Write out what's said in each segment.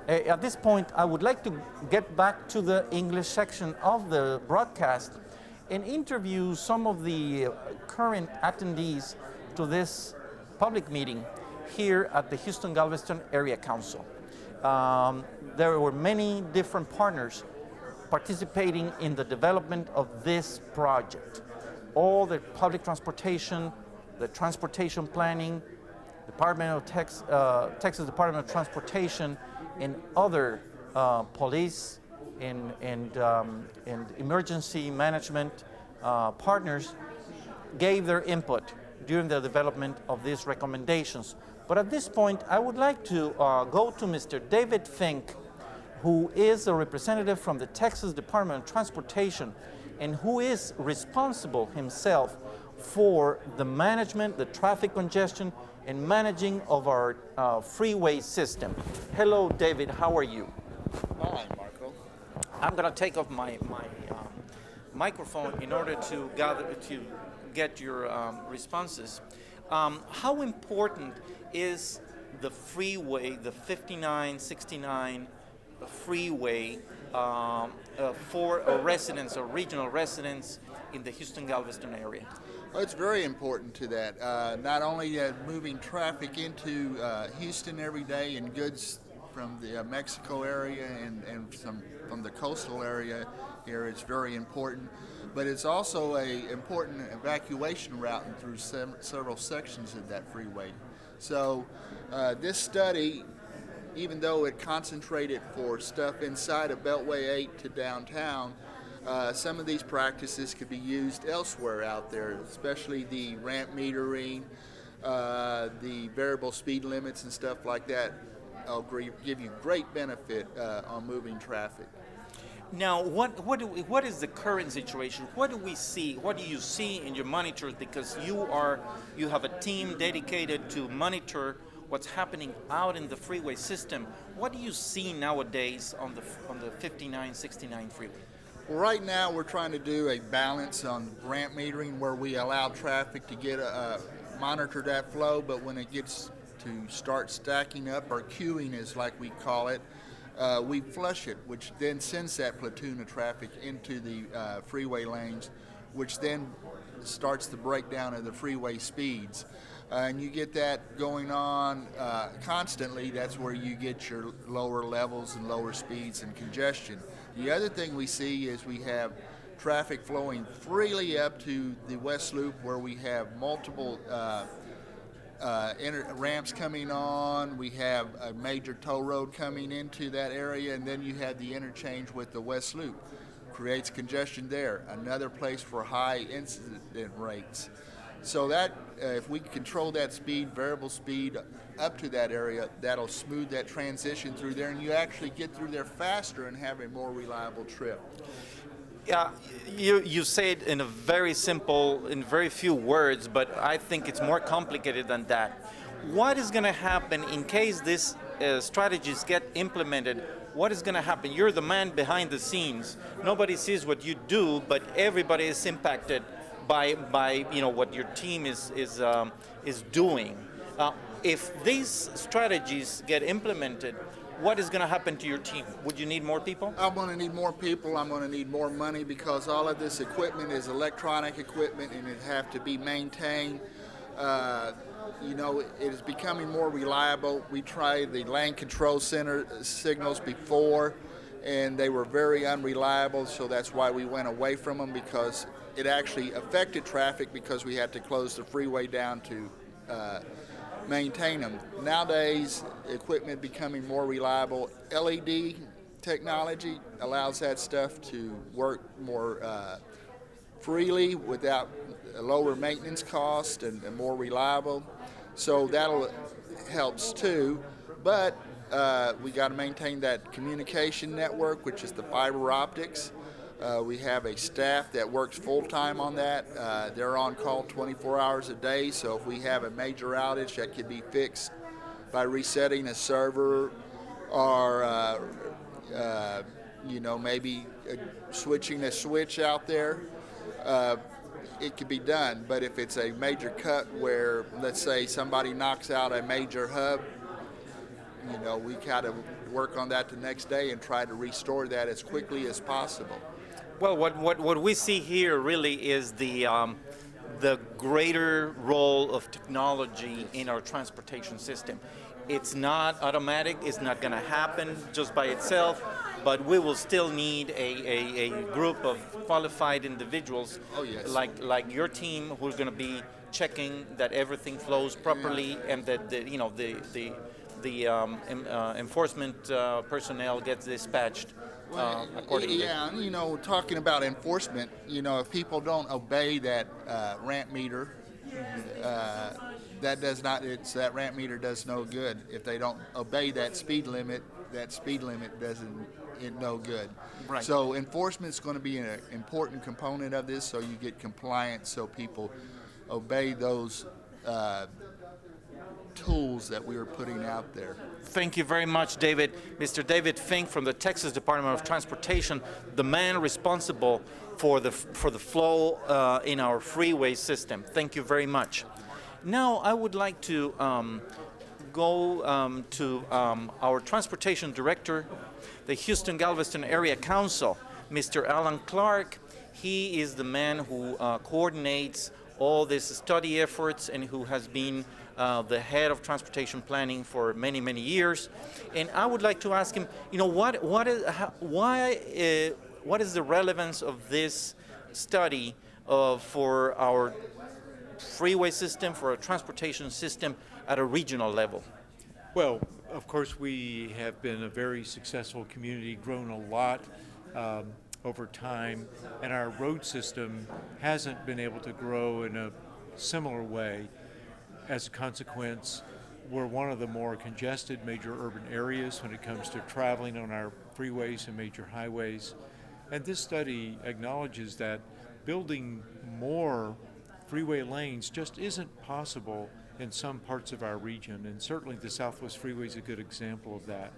At this point, I would like to get back to the English section of the broadcast and interview some of the current attendees to this public meeting here at the Houston-Galveston Area Council. There were many different partners participating in the development of this project. All the public transportation, the transportation planning, Texas Department of Transportation, and other police and emergency management partners gave their input during the development of these recommendations. But at this point, I would like to go to Mr. David Fink, who is a representative from the Texas Department of Transportation and who is responsible himself for the management, the traffic congestion, and managing of our freeway system. Hello, David, how are you? Hi, Marco. I'm gonna take off my microphone in order to get your responses. How important is the freeway, the 5969 freeway for residents or regional residents in the Houston-Galveston area? Well, it's very important to that. Not only moving traffic into Houston every day and goods from the Mexico area and some from the coastal area here, it's very important. But it's also an important evacuation route through several sections of that freeway. So this study, even though it concentrated for stuff inside of Beltway 8 to downtown, some of these practices could be used elsewhere out there, especially the ramp metering, the variable speed limits and stuff like that. I'll give you great benefit on moving traffic. Now, what is the current situation? What do we see? What do you see in your monitors? Because you have a team dedicated to monitor what's happening out in the freeway system. What do you see nowadays on the 5969 freeway? Well, right now we're trying to do a balance on ramp metering where we allow traffic to get monitor that flow, but when it gets to start stacking up, or queuing is like we call it, we flush it, which then sends that platoon of traffic into the freeway lanes, which then starts the breakdown of the freeway speeds. And you get that going on constantly. That's where you get your lower levels and lower speeds and congestion. The other thing we see is we have traffic flowing freely up to the West Loop, where we have multiple ramps coming on. We have a major toll road coming into that area, and then you have the interchange with the West Loop. Creates congestion there. Another place for high incident rates. So that if we control that speed, variable speed up to that area, that'll smooth that transition through there, and you actually get through there faster and have a more reliable trip. Yeah, you say it in a very simple, in very few words, but I think it's more complicated than that. What is going to happen in case these strategies get implemented? What is going to happen? You're the man behind the scenes. Nobody sees what you do, but everybody is impacted by what your team is doing. If these strategies get implemented, what is going to happen to your team? Would you need more people? I'm going to need more people. I'm going to need more money, because all of this equipment is electronic equipment and it have to be maintained. It is becoming more reliable. We tried the lane control center signals before, and they were very unreliable, so that's why we went away from them, because it actually affected traffic because we had to close the freeway down to maintain them. Nowadays, equipment becoming more reliable. LED technology allows that stuff to work more freely without a lower maintenance cost and more reliable. So that'll helps too. But we got to maintain that communication network, which is the fiber optics. We have a staff that works full-time on that. They're on call 24 hours a day, so if we have a major outage, that could be fixed by resetting a server or maybe switching a switch out there. It could be done, but if it's a major cut where, let's say, somebody knocks out a major hub, we kind of work on that the next day and try to restore that as quickly as possible. Well, what we see here really is the greater role of technology in our transportation system. It's not automatic, it's not going to happen just by itself, but we will still need a group of qualified individuals Oh, yes. like your team who's going to be checking that everything flows properly and that the enforcement personnel gets dispatched accordingly. Yeah, and, talking about enforcement, if people don't obey that ramp meter, that ramp meter does no good. If they don't obey that speed limit doesn't no good. Right. So enforcement's going to be an important component of this, so you get compliance, so people obey those tools that we are putting out there. Thank you very much, David. Mr. David Fink from the Texas Department of Transportation, the man responsible for the flow in our freeway system. Thank you very much. Now I would like to go to our transportation director, the Houston-Galveston Area Council, Mr. Alan Clark. He is the man who coordinates all these study efforts and who has been the head of transportation planning for many, many years. And I would like to ask him, what is the relevance of this study for our freeway system, for our transportation system at a regional level? Well, of course, we have been a very successful community, grown a lot over time, and our road system hasn't been able to grow in a similar way. As a consequence, we're one of the more congested major urban areas when it comes to traveling on our freeways and major highways. And this study acknowledges that building more freeway lanes just isn't possible in some parts of our region, and certainly the Southwest Freeway is a good example of that.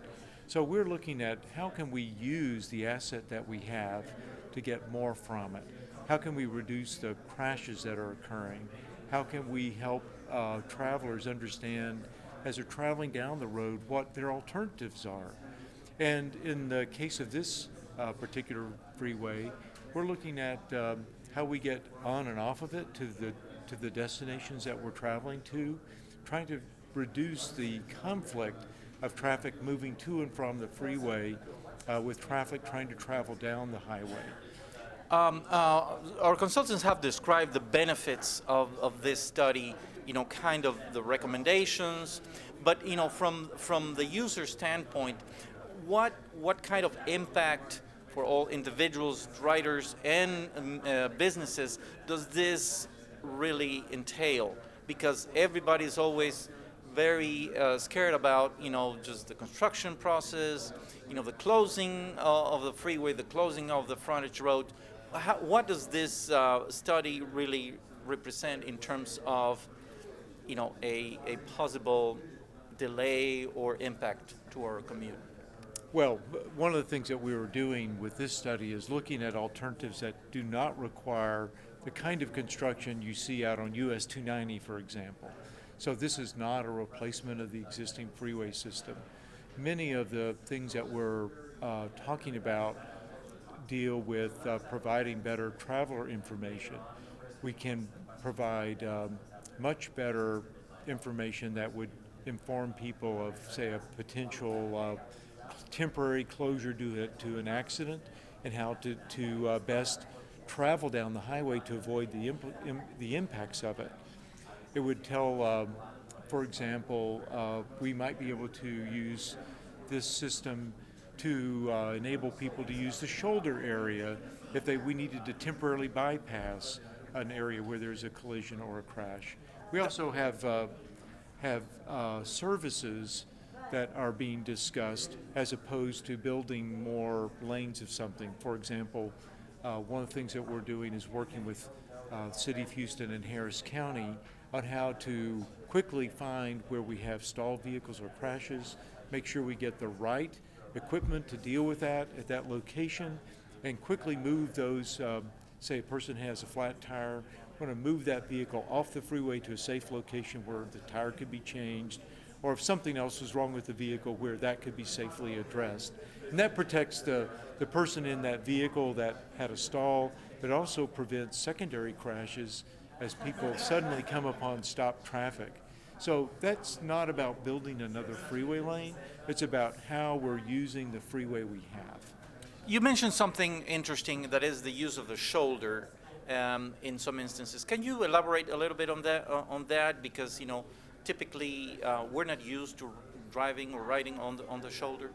So we're looking at how can we use the asset that we have to get more from it? How can we reduce the crashes that are occurring? How can we help travelers understand as they're traveling down the road what their alternatives are? And in the case of this particular freeway, we're looking at how we get on and off of it to the destinations that we're traveling to, trying to reduce the conflict of traffic moving to and from the freeway with traffic trying to travel down the highway. Our consultants have described the benefits of this study, kind of the recommendations, but from the user standpoint, what kind of impact for all individuals, riders, and businesses does this really entail? Because everybody's always very scared about, just the construction process, the closing of the freeway, the closing of the frontage road. What does this study really represent in terms of, a possible delay or impact to our commute? Well, one of the things that we were doing with this study is looking at alternatives that do not require the kind of construction you see out on US 290, for example. So this is not a replacement of the existing freeway system. Many of the things that we're talking about deal with providing better traveler information. We can provide much better information that would inform people of, say, a potential temporary closure due to an accident and how to best travel down the highway to avoid the impacts of it. It would tell, for example, we might be able to use this system to enable people to use the shoulder area if we needed to temporarily bypass an area where there's a collision or a crash. We also have services that are being discussed as opposed to building more lanes of something. For example, one of the things that we're doing is working with the City of Houston and Harris County on how to quickly find where we have stalled vehicles or crashes, make sure we get the right equipment to deal with that at that location, and quickly move those, say a person has a flat tire, want to move that vehicle off the freeway to a safe location where the tire could be changed, or if something else was wrong with the vehicle where that could be safely addressed. And that protects the person in that vehicle that had a stall, but also prevents secondary crashes as people suddenly come upon stopped traffic. So that's not about building another freeway lane, it's about how we're using the freeway we have. You mentioned something interesting, that is the use of the shoulder in some instances. Can you elaborate a little bit on that? Because typically we're not used to driving or riding on the shoulder.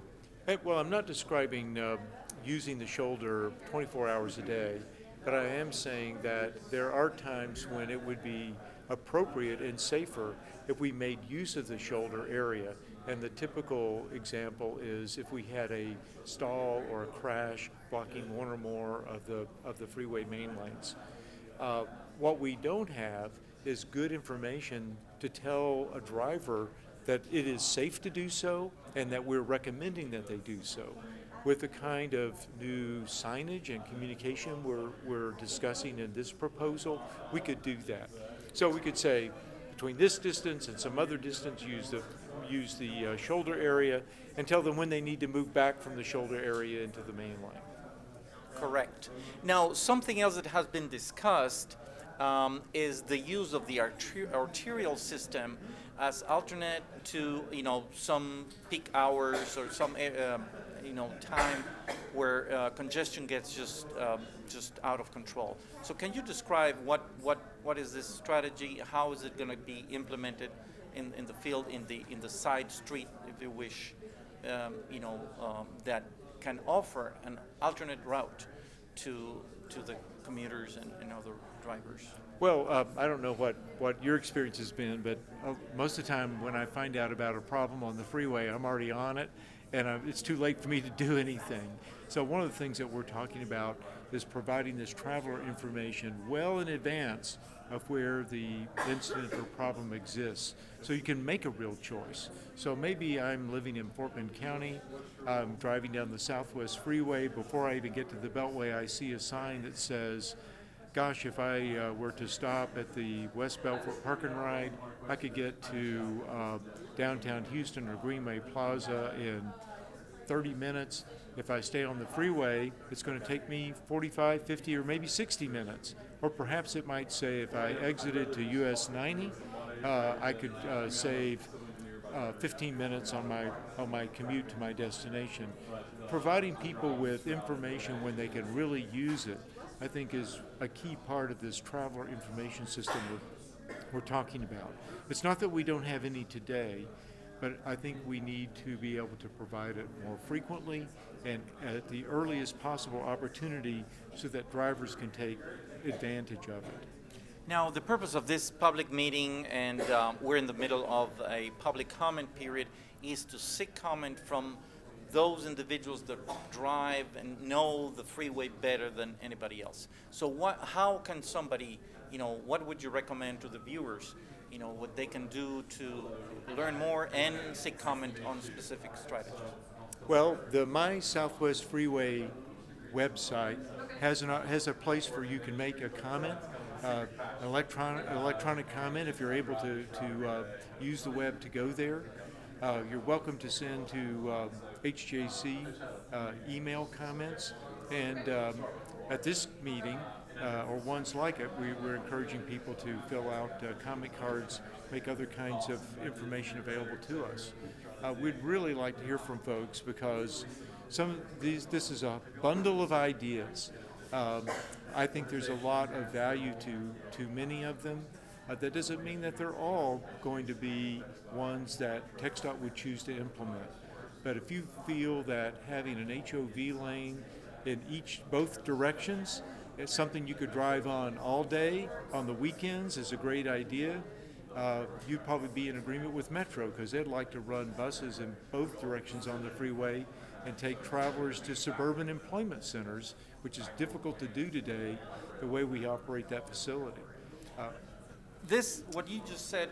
Well, I'm not describing using the shoulder 24 hours a day, but I am saying that there are times when it would be appropriate and safer if we made use of the shoulder area. And the typical example is if we had a stall or a crash blocking one or more of the freeway main lanes. What we don't have is good information to tell a driver that it is safe to do so and that we're recommending that they do so. With the kind of new signage and communication we're discussing in this proposal, we could do that. So we could say between this distance and some other distance, use the shoulder area and tell them when they need to move back from the shoulder area into the main lane. Correct. Now, something else that has been discussed is the use of the arterial system as alternate to some peak hours or some time where congestion gets just out of control. So can you describe what is this strategy? How is it going to be implemented in the field, in the side street, if you wish, that can offer an alternate route to the commuters and other drivers? Well, I don't know what your experience has been, but most of the time when I find out about a problem on the freeway, I'm already on it, and it's too late for me to do anything. So one of the things that we're talking about is providing this traveler information well in advance of where the incident or problem exists, so you can make a real choice. So maybe I'm living in Fort Bend County, I'm driving down the Southwest Freeway. Before I even get to the Beltway, I see a sign that says, gosh, if I were to stop at the West Belfort Park and Ride, I could get to downtown Houston or Greenway Plaza in 30 minutes. If I stay on the freeway, it's going to take me 45, 50, or maybe 60 minutes. Or perhaps it might say if I exited to US 90, I could save 15 minutes on my commute to my destination. Providing people with information when they can really use it, I think, is a key part of this traveler information system we're talking about. It's not that we don't have any today, but I think we need to be able to provide it more frequently and at the earliest possible opportunity so that drivers can take advantage of it. Now, the purpose of this public meeting, and we're in the middle of a public comment period, is to seek comment from those individuals that drive and know the freeway better than anybody else. So how can somebody, what would you recommend to the viewers, what they can do to learn more and seek comment on specific strategies? Well, the My Southwest Freeway website has a place where you can make a comment, electronic comment if you're able to use the web to go there. You're welcome to send to HJC email comments, and at this meeting or ones like it, we're encouraging people to fill out comment cards, make other kinds of information available to us. We'd really like to hear from folks because this is a bundle of ideas. I think there's a lot of value to many of them. That doesn't mean that they're all going to be ones that TxDOT would choose to implement. But if you feel that having an HOV lane in both directions is something you could drive on all day, on the weekends, is a great idea, you'd probably be in agreement with Metro because they'd like to run buses in both directions on the freeway and take travelers to suburban employment centers, which is difficult to do today the way we operate that facility. What you just said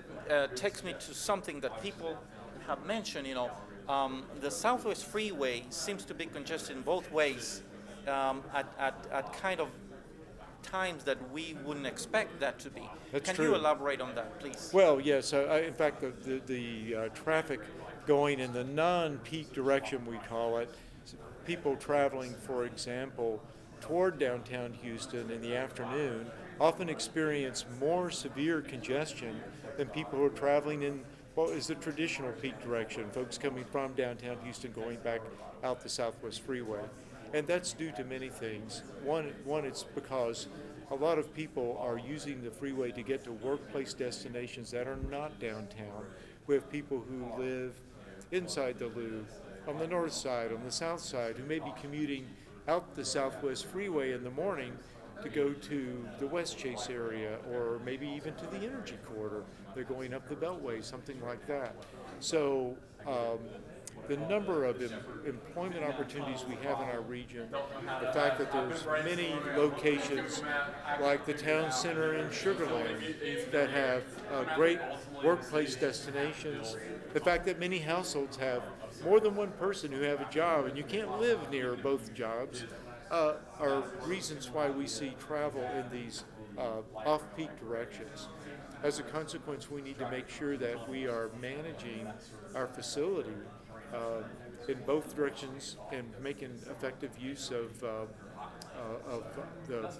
takes me to something that people have mentioned. The Southwest Freeway seems to be congested in both ways at kind of times that we wouldn't expect that to be. That's Can true. you elaborate on that, please? Well, yes. In fact, the traffic going in the non-peak direction, we call it, people traveling, for example, toward downtown Houston in the afternoon often experience more severe congestion than people who are traveling in what is the traditional peak direction, folks coming from downtown Houston going back out the Southwest Freeway. And that's due to many things. One, it's because a lot of people are using the freeway to get to workplace destinations that are not downtown. We have people who live inside the Loop, on the north side, on the south side, who may be commuting out the Southwest Freeway in the morning to go to the West Chase area, or maybe even to the Energy Corridor. They're going up the Beltway, something like that. So the number of employment opportunities we have in our region, the fact that there's many locations like the town center in Sugar Land that have great workplace destinations, the fact that many households have more than one person who have a job and you can't live near both jobs, are reasons why we see travel in these off-peak directions. As a consequence, we need to make sure that we are managing our facility in both directions and making effective use of the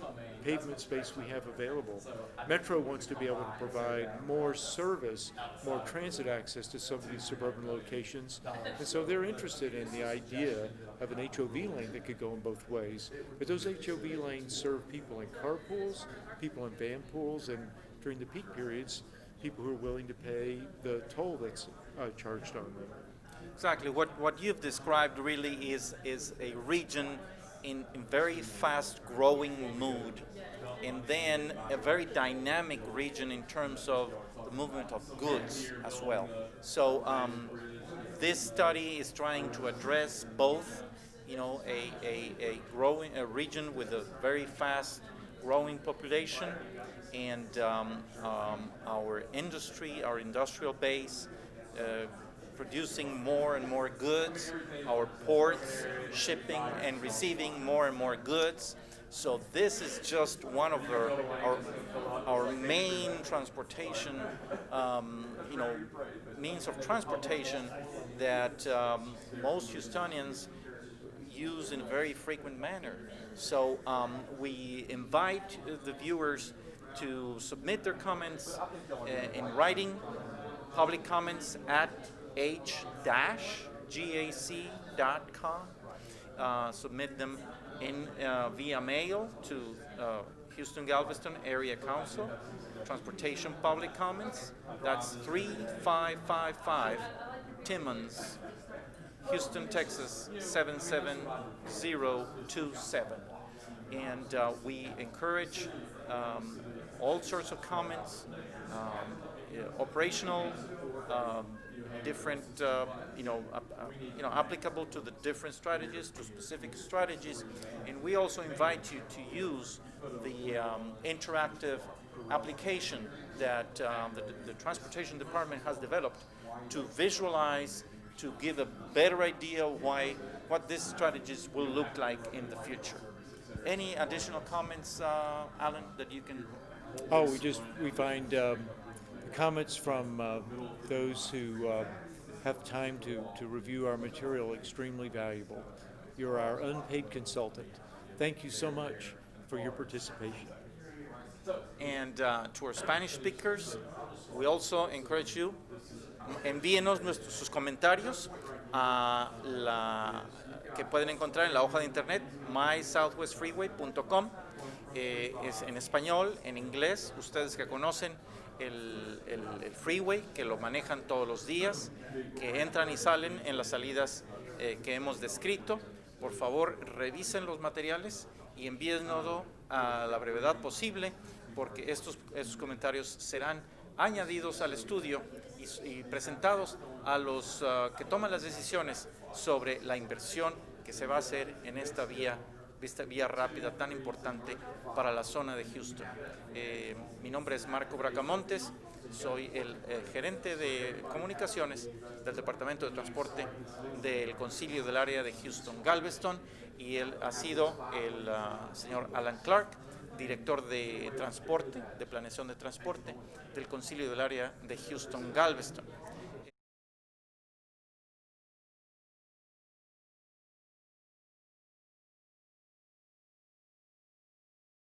pavement space we have available. Metro wants to be able to provide more service, more transit access to some of these suburban locations, and so they're interested in the idea of an HOV lane that could go in both ways. But those HOV lanes serve people in carpools, people in van pools, and during the peak periods, people who are willing to pay the toll that's charged on them. Exactly. What you've described really is a region in very fast growing mood, and then a very dynamic region in terms of the movement of goods as well. So this study is trying to address both, a region with a very fast growing population, and our industry, our industrial base, producing more and more goods, our ports shipping and receiving more and more goods. So this is just one of our main transportation, means of transportation that most Houstonians use in a very frequent manner. So we invite the viewers to submit their comments in writing, public comments at h-gac.com. Submit them in via mail to Houston-Galveston Area Council, Transportation Public Comments. That's 3555 Timmons, Houston, Texas 77027. And we encourage all sorts of comments, operational, different, applicable to the different strategies, to specific strategies. And we also invite you to use the interactive application that the Transportation Department has developed to visualize, to give a better idea of what these strategies will look like in the future. Any additional comments, Alan, that you can? Oh, we find comments from those who have time to review our material extremely valuable. You're our unpaid consultant. Thank you so much for your participation. And to our Spanish speakers, we also encourage you, envíenos sus comentarios a que pueden encontrar en la hoja de internet mysouthwestfreeway.com. Es en español, en inglés, ustedes que conocen el freeway, que lo manejan todos los días, que entran y salen en las salidas que hemos descrito. Por favor, revisen los materiales y envíennoslo a la brevedad posible, porque estos comentarios serán añadidos al estudio y presentados a los que toman las decisiones sobre la inversión que se va a hacer en esta vía rápida tan importante para la zona de Houston. Mi nombre es Marco Bracamontes, soy el gerente de comunicaciones del Departamento de Transporte del Concilio del Área de Houston-Galveston, y él ha sido el señor Alan Clark, director de transporte, de planeación de transporte del Concilio del Área de Houston-Galveston.